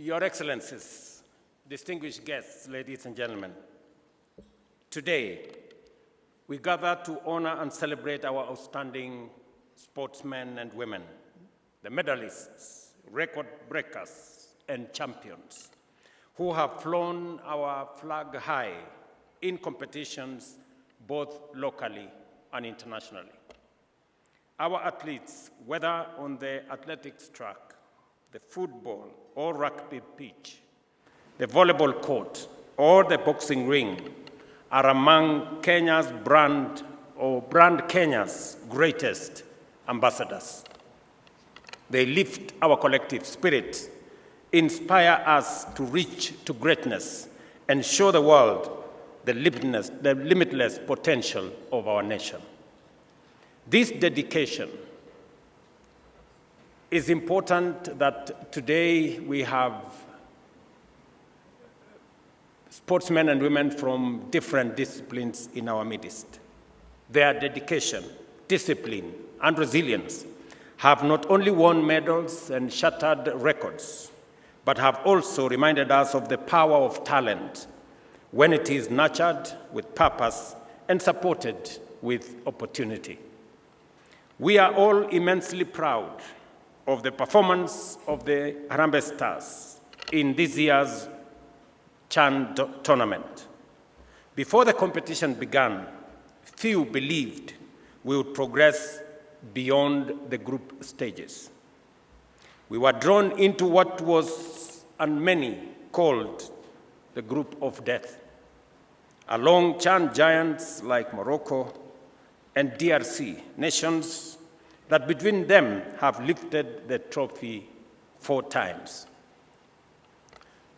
Your Excellencies, distinguished guests, ladies and gentlemen, today we gather to honor and celebrate our outstanding sportsmen and women, the medalists, record breakers, and champions who have flown our flag high in competitions both locally and internationally. Our athletes, whether on the athletics track, the football or rugby pitch, the volleyball court, or the boxing ring, are among Kenya's brand Kenya's greatest ambassadors. They lift our collective spirit, inspire us to reach to greatness, and show the world the limitless potential of our nation. This dedication is important that today we have sportsmen and women from different disciplines in our midst. Their dedication, discipline, and resilience have not only won medals and shattered records, but have also reminded us of the power of talent when it is nurtured with purpose and supported with opportunity. We are all immensely proud of the performance of the Harambee Stars in this year's CHAN tournament. Before the competition began, few believed we would progress beyond the group stages. We were drawn into what was, and many called, the group of death. Along CHAN giants like Morocco and DRC, nations that between them have lifted the trophy 4 times.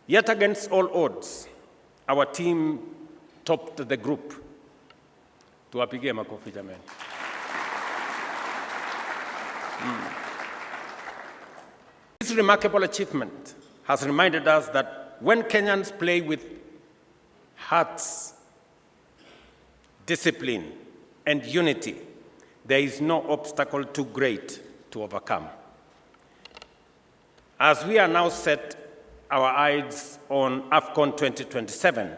Yet against all odds, our team topped the group. Tuwapigie makofi jamani. This remarkable achievement has reminded us that when Kenyans play with hearts, discipline, and unity, there is no obstacle too great to overcome. As we are now set our eyes on AFCON 2027,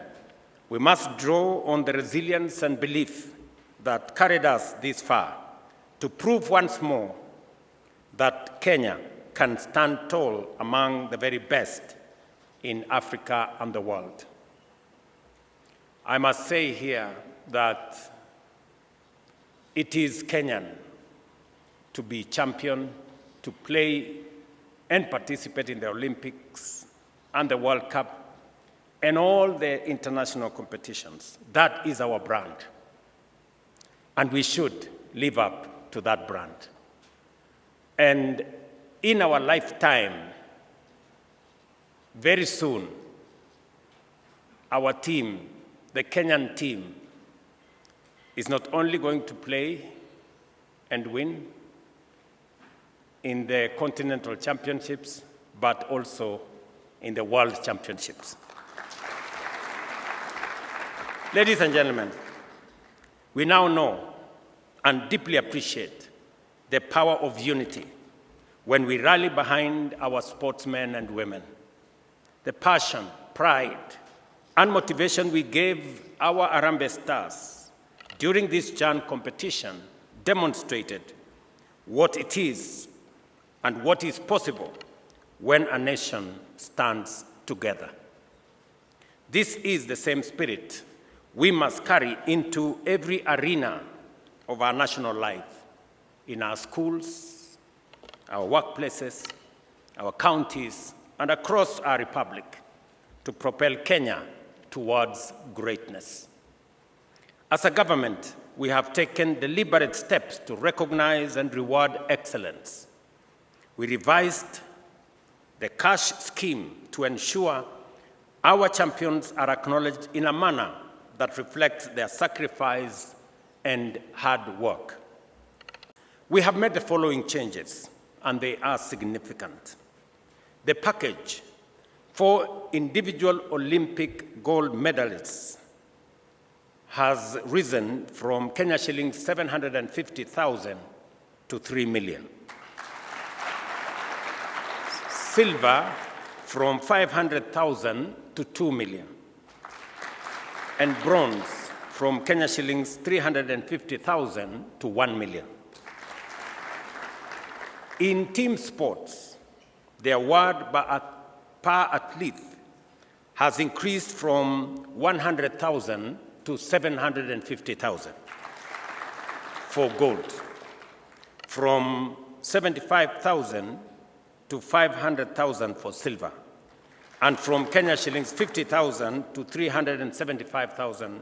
we must draw on the resilience and belief that carried us this far to prove once more that Kenya can stand tall among the very best in Africa and the world. I must say here that it is Kenyan to be champion, to play and participate in the Olympics and the World Cup and all the international competitions. That is our brand. And we should live up to that brand. And in our lifetime, very soon, our team, the Kenyan team, is not only going to play and win in the continental championships, but also in the world championships. Ladies and gentlemen, we now know and deeply appreciate the power of unity when we rally behind our sportsmen and women. The passion, pride, and motivation we gave our Harambee Stars during this CHAN competition demonstrated what it is and what is possible when a nation stands together. This is the same spirit we must carry into every arena of our national life, in our schools, our workplaces, our counties, and across our republic, to propel Kenya towards greatness. As a government, we have taken deliberate steps to recognize and reward excellence. We revised the cash scheme to ensure our champions are acknowledged in a manner that reflects their sacrifice and hard work. We have made the following changes, and they are significant. The package for individual Olympic gold medalists has risen from Kenya shillings 750,000 to 3 million. Silver from 500,000 to 2 million, and bronze from Kenya shillings 350,000 to 1 million. In team sports, the award per athlete has increased from 100,000 to 750,000 for gold, from 75,000 to 500,000 for silver, and from Kenya shillings 50,000 to 375,000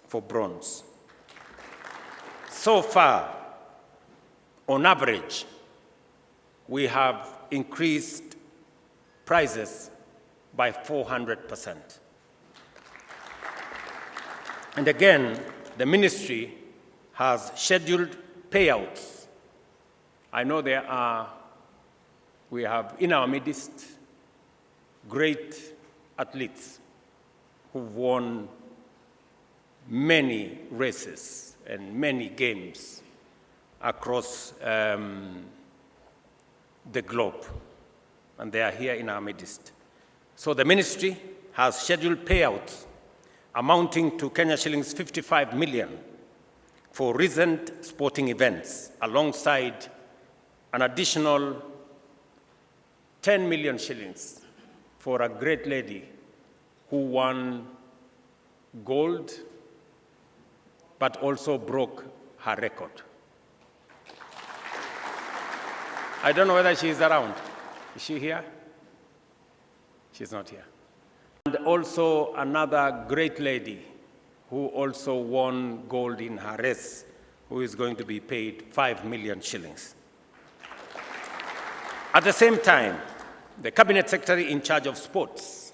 for bronze. So far, on average, we have increased prices by 400%. And again, the ministry has scheduled payouts. I know we have in our midst great athletes who've won many races and many games across the globe, and they are here in our midst. So the ministry has scheduled payouts amounting to Kenya shillings 55 million for recent sporting events, alongside an additional 10 million shillings for a great lady who won gold but also broke her record. I don't know whether she is around. Is she here? She's not here. And also another great lady who also won gold in her race, who is going to be paid 5 million shillings. At the same time, the Cabinet Secretary in charge of sports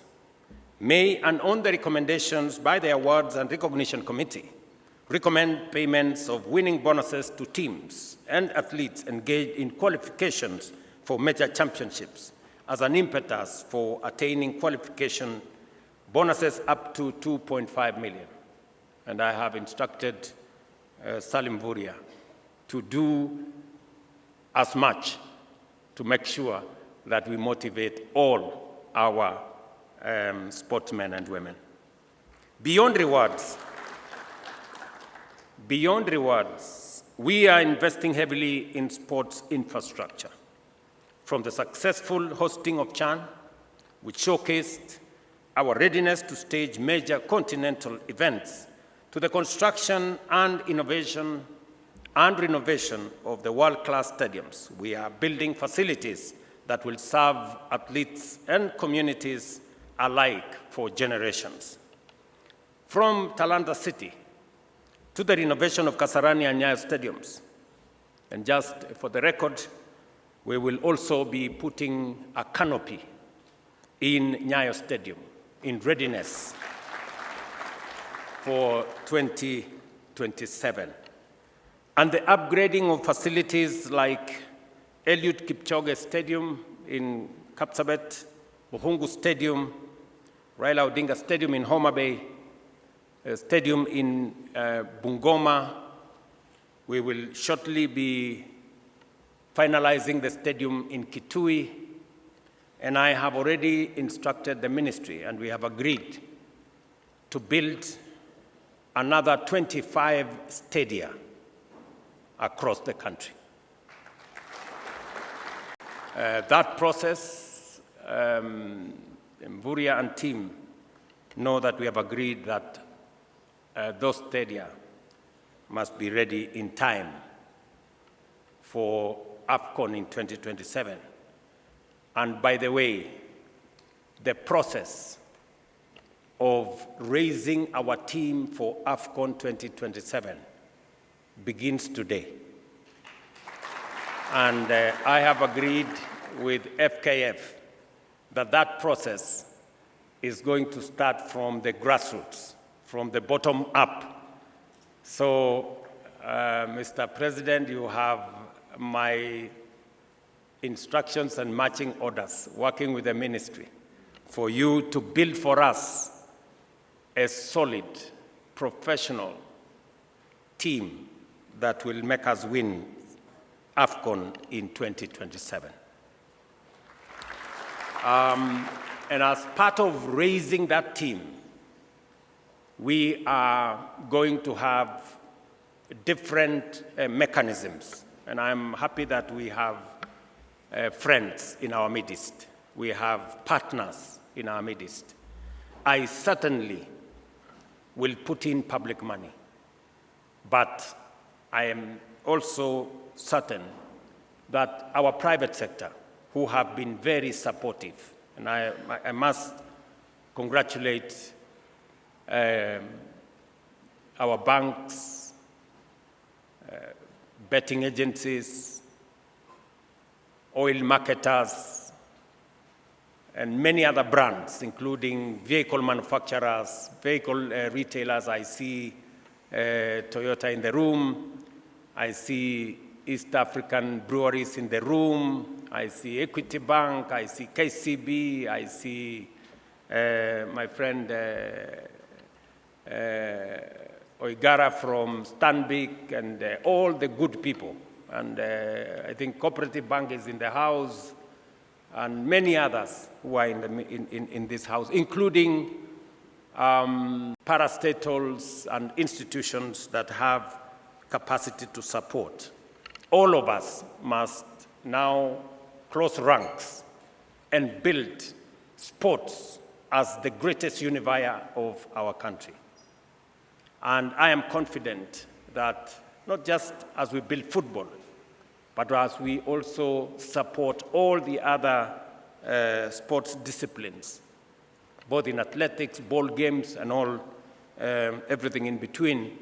may, and on the recommendations by the Awards and Recognition Committee, recommend payments of winning bonuses to teams and athletes engaged in qualifications for major championships as an impetus for attaining qualification bonuses up to 2.5 million. And I have instructed Salim Vuria to do as much to make sure that we motivate all our sportsmen and women. Beyond rewards, we are investing heavily in sports infrastructure. From the successful hosting of CHAN, which showcased our readiness to stage major continental events, to the construction and innovation and renovation of the world-class stadiums. We are building facilities that will serve athletes and communities alike for generations. From Talanta City to the renovation of Kasarani and Nyayo stadiums. And just for the record, we will also be putting a canopy in Nyayo Stadium in readiness for 2027. And the upgrading of facilities like Eliud Kipchoge Stadium in Kapsabet, Buhungu Stadium, Raila Odinga Stadium in Homa Bay, Stadium in Bungoma. We will shortly be finalizing the stadium in Kitui, and I have already instructed the ministry, and we have agreed to build another 25 stadia across the country. That process, Mvuria and team know that we have agreed that those stadia must be ready in time for AFCON in 2027. And by the way, the process of raising our team for AFCON 2027 begins today. And I have agreed with FKF that that process is going to start from the grassroots, from the bottom up. So, Mr. President, you have my instructions and marching orders, working with the ministry, for you to build for us a solid, professional team that will make us win AFCON in 2027. And as part of raising that team, we are going to have different mechanisms. And I'm happy that we have friends in our midst. We have partners in our midst. I certainly will put in public money, but I am also certain that our private sector, who have been very supportive, and I must congratulate our banks, betting agencies, oil marketers, and many other brands, including vehicle manufacturers, vehicle retailers. I see Toyota in the room. I see East African breweries in the room. I see Equity Bank. I see KCB. I see my friend Oigara from Stanbic, and all the good people. And I think Cooperative Bank is in the house, and many others who are in this house, including parastatals and institutions that have capacity to support. All of us must now close ranks and build sports as the greatest unifier of our country. And I am confident that not just as we build football, but as we also support all the other sports disciplines, both in athletics, ball games, and all, everything in between,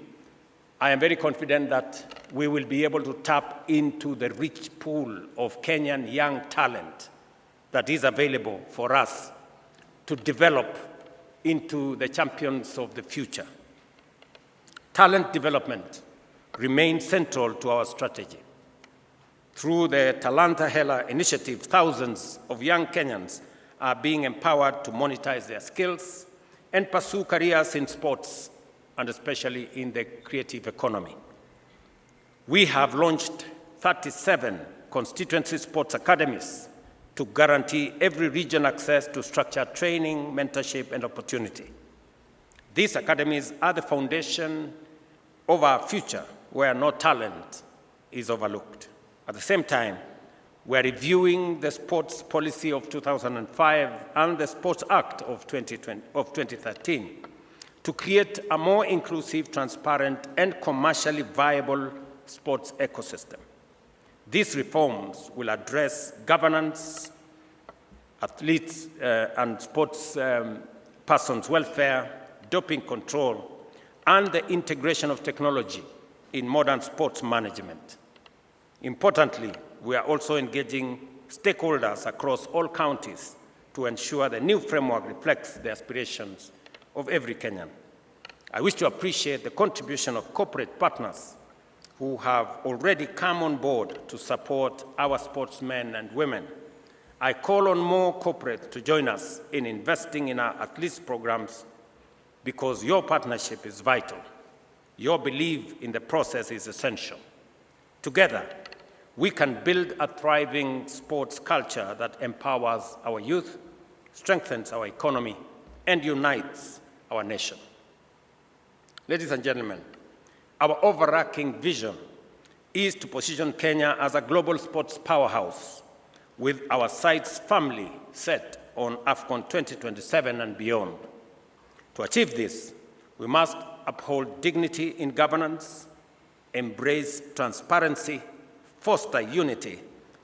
I am very confident that we will be able to tap into the rich pool of Kenyan young talent that is available for us to develop into the champions of the future. Talent development remains central to our strategy. Through the Talanta Hela initiative, thousands of young Kenyans are being empowered to monetize their skills and pursue careers in sports, and especially in the creative economy. We have launched 37 constituency sports academies to guarantee every region access to structured training, mentorship, and opportunity. These academies are the foundation of our future, where no talent is overlooked. At the same time, we are reviewing the sports policy of 2005 and the Sports Act of 2013 to create a more inclusive, transparent, and commercially viable sports ecosystem. These reforms will address governance, athletes and sports persons' welfare, doping control, and the integration of technology in modern sports management. Importantly, we are also engaging stakeholders across all counties to ensure the new framework reflects the aspirations of every Kenyan. I wish to appreciate the contribution of corporate partners who have already come on board to support our sportsmen and women. I call on more corporates to join us in investing in our athletes programs, because your partnership is vital. Your belief in the process is essential. Together, we can build a thriving sports culture that empowers our youth, strengthens our economy, and unites our nation. Ladies and gentlemen, our overarching vision is to position Kenya as a global sports powerhouse, with our sights firmly set on AFCON 2027 and beyond. To achieve this, we must uphold dignity in governance, embrace transparency, foster unity,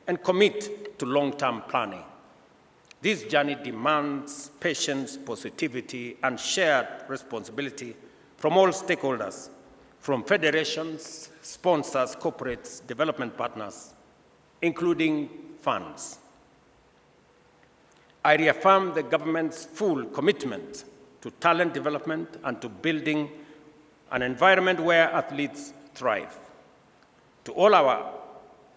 and commit to long-term planning. This journey demands patience, positivity, and shared responsibility from all stakeholders, from federations, sponsors, corporates, development partners, including funds. I reaffirm the government's full commitment to talent development and to building an environment where athletes thrive. To all our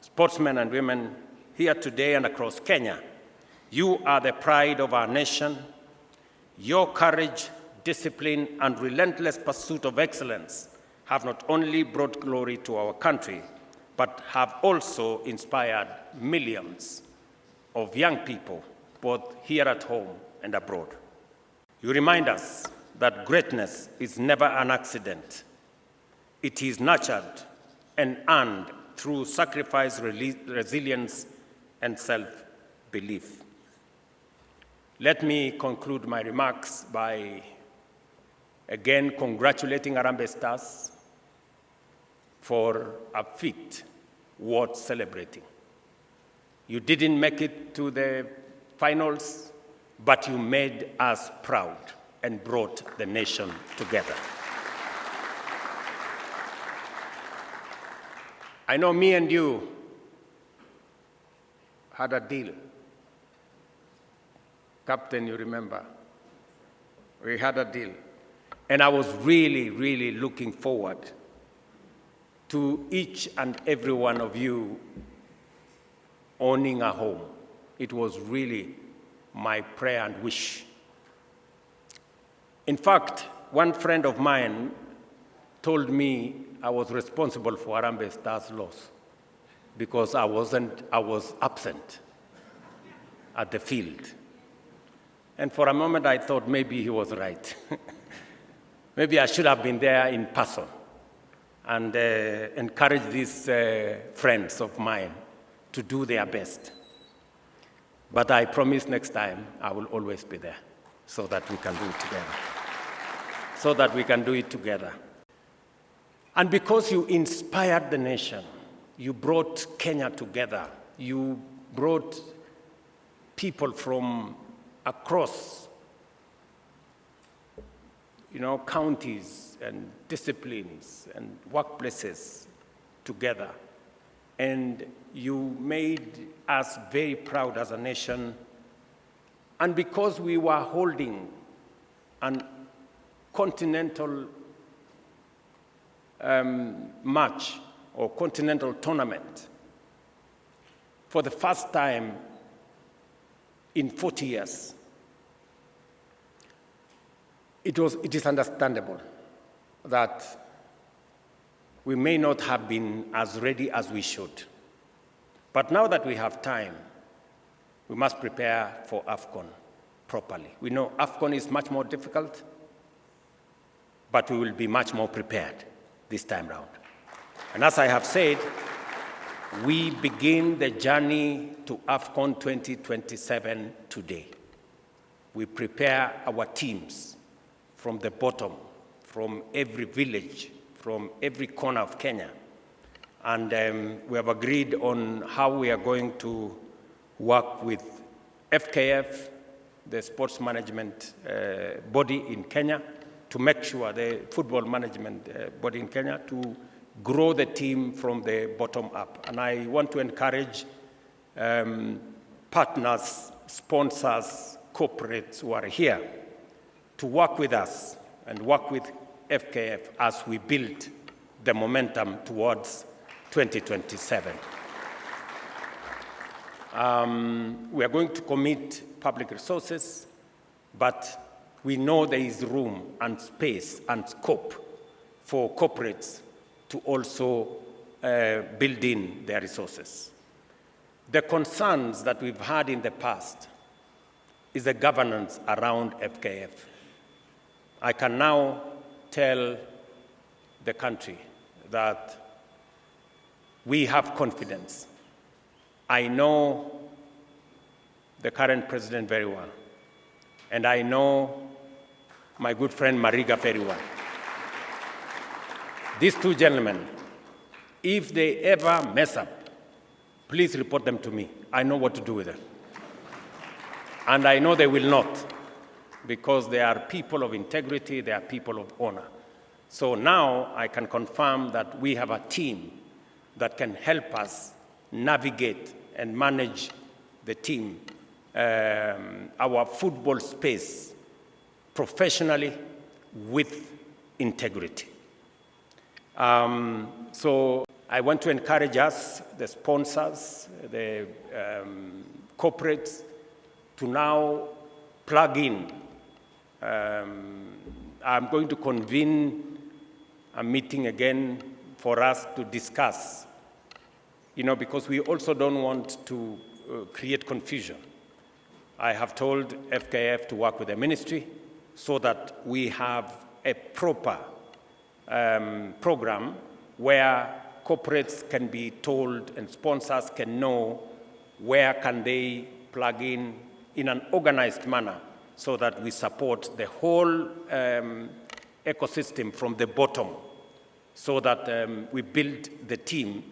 sportsmen and women here today and across Kenya, you are the pride of our nation. Your courage, discipline, and relentless pursuit of excellence have not only brought glory to our country, but have also inspired millions of young people, both here at home and abroad. You remind us that greatness is never an accident. It is nurtured and earned through sacrifice, resilience, and self-belief. Let me conclude my remarks by again congratulating Harambee Stars for a feat worth celebrating. You didn't make it to the finals, but you made us proud and brought the nation together. I know me and you had a deal. Captain, you remember? We had a deal. And I was really, really looking forward to each and every one of you owning a home. It was really my prayer and wish. In fact, one friend of mine told me I was responsible for Harambee Stars' loss because I was absent at the field. And for a moment I thought maybe he was right. Maybe I should have been there in person and encourage these friends of mine to do their best. But I promise next time I will always be there so that we can do it together. So that we can do it together. And because you inspired the nation, you brought Kenya together, you brought people from across counties and disciplines and workplaces together. And you made us very proud as a nation. And because we were holding an continental match or continental tournament for the first time in 40 years, it is understandable that we may not have been as ready as we should. But now that we have time, we must prepare for AFCON properly. We know AFCON is much more difficult, but we will be much more prepared this time round. And as I have said, we begin the journey to AFCON 2027 today. We prepare our teams from the bottom, from every village, from every corner of Kenya. And we have agreed on how we are going to work with FKF, the sports management body in Kenya, to make sure, the football management body in Kenya, to grow the team from the bottom up. And I want to encourage partners, sponsors, corporates who are here to work with us and work with FKF as we build the momentum towards 2027. We are going to commit public resources, but we know there is room and space and scope for corporates to also build in their resources. The concerns that we've had in the past is the governance around FKF. I can now tell the country that we have confidence. I know the current president very well, and I know my good friend Mariga very well. These two gentlemen, if they ever mess up, please report them to me. I know what to do with them. And I know they will not, because they are people of integrity, they are people of honor. So now I can confirm that we have a team that can help us navigate and manage the team, our football space, professionally with integrity. So I want to encourage us, the sponsors, the corporates, to now plug in. I'm going to convene a meeting again for us to discuss, because we also don't want to create confusion. I have told FKF to work with the ministry so that we have a proper program where corporates can be told and sponsors can know where can they plug in an organized manner so that we support the whole ecosystem from the bottom so that we build the team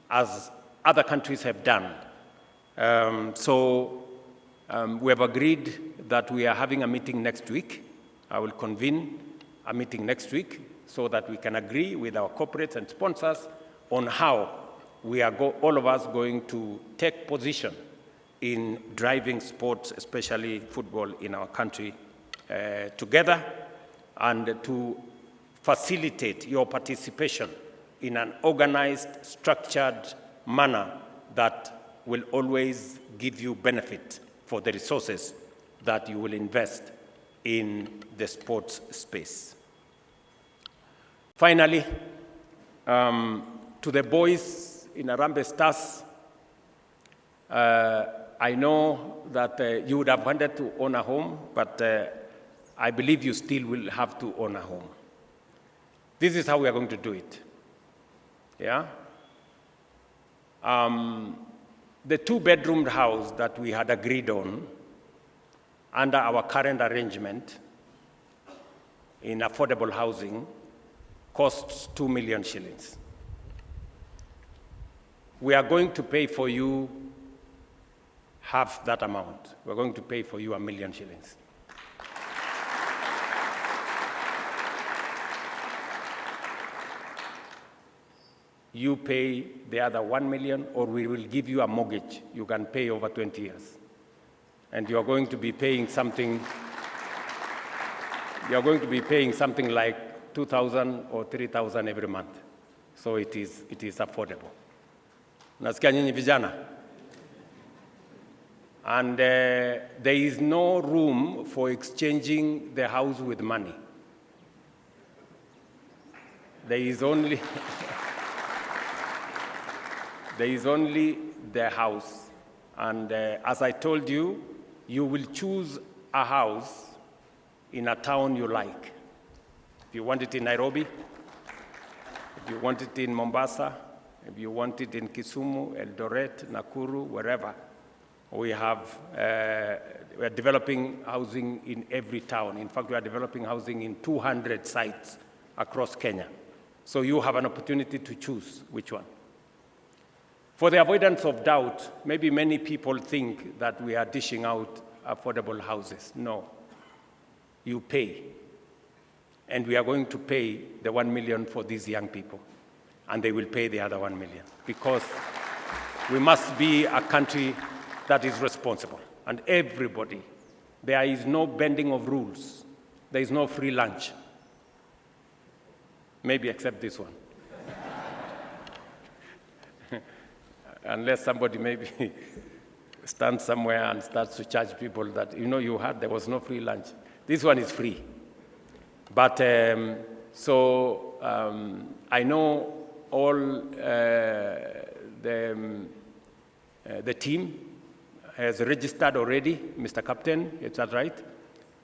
as other countries have done. We have agreed that we are having a meeting next week. I will convene a meeting next week so that we can agree with our corporates and sponsors on how we are all of us going to take position in driving sports, especially football, in our country together, and to facilitate your participation in an organized, structured manner that will always give you benefit for the resources that you will invest in the sports space. Finally, to the boys in Harambee Stars, I know that you would have wanted to own a home, but I believe you still will have to own a home. This is how we are going to do it. Yeah? The two-bedroom house that we had agreed on under our current arrangement in affordable housing costs 2 million shillings. We are going to pay for you half that amount. We're going to pay for you 1 million shillings. You pay the other 1 million, or we will give you a mortgage you can pay over 20 years. And you're going to be paying something, like 2,000 or 3,000 every month. So it is affordable. Nasikia nyinyi vijana? And there is no room for exchanging the house with money. There is only the house. And as I told you, you will choose a house in a town you like. If you want it in Nairobi, if you want it in Mombasa, if you want it in Kisumu, Eldoret, Nakuru, wherever, we are developing housing in every town. In fact, we are developing housing in 200 sites across Kenya. So you have an opportunity to choose which one. For the avoidance of doubt, maybe many people think that we are dishing out affordable houses. No, you pay. And we are going to pay the 1 million for these young people. And they will pay the other 1 million. Because we must be a country that is responsible. And everybody, there is no bending of rules. There is no free lunch. Maybe except this one. Unless somebody maybe stands somewhere and starts to charge people that, you heard there was no free lunch. This one is free. But I know all the team has registered already, Mr. Captain, is that right,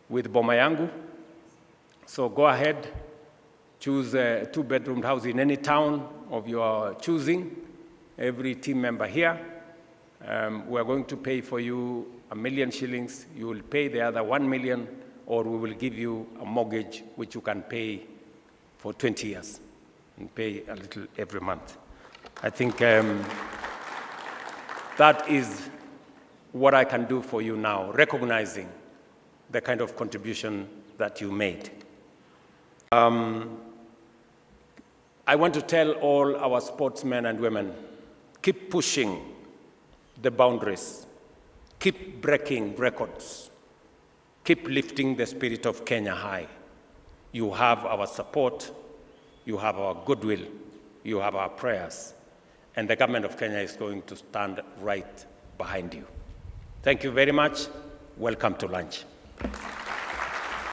with Boma Yangu. So go ahead, choose a two-bedroom house in any town of your choosing. Every team member here, we are going to pay for you 1 million shillings. You will pay the other 1 million, or we will give you a mortgage which you can pay for 20 years and pay a little every month. I think that is what I can do for you now, recognizing the kind of contribution that you made. I want to tell all our sportsmen and women, keep pushing the boundaries, keep breaking records, keep lifting the spirit of Kenya high. You have our support, you have our goodwill, you have our prayers, and the government of Kenya is going to stand right behind you. Thank you very much. Welcome to lunch.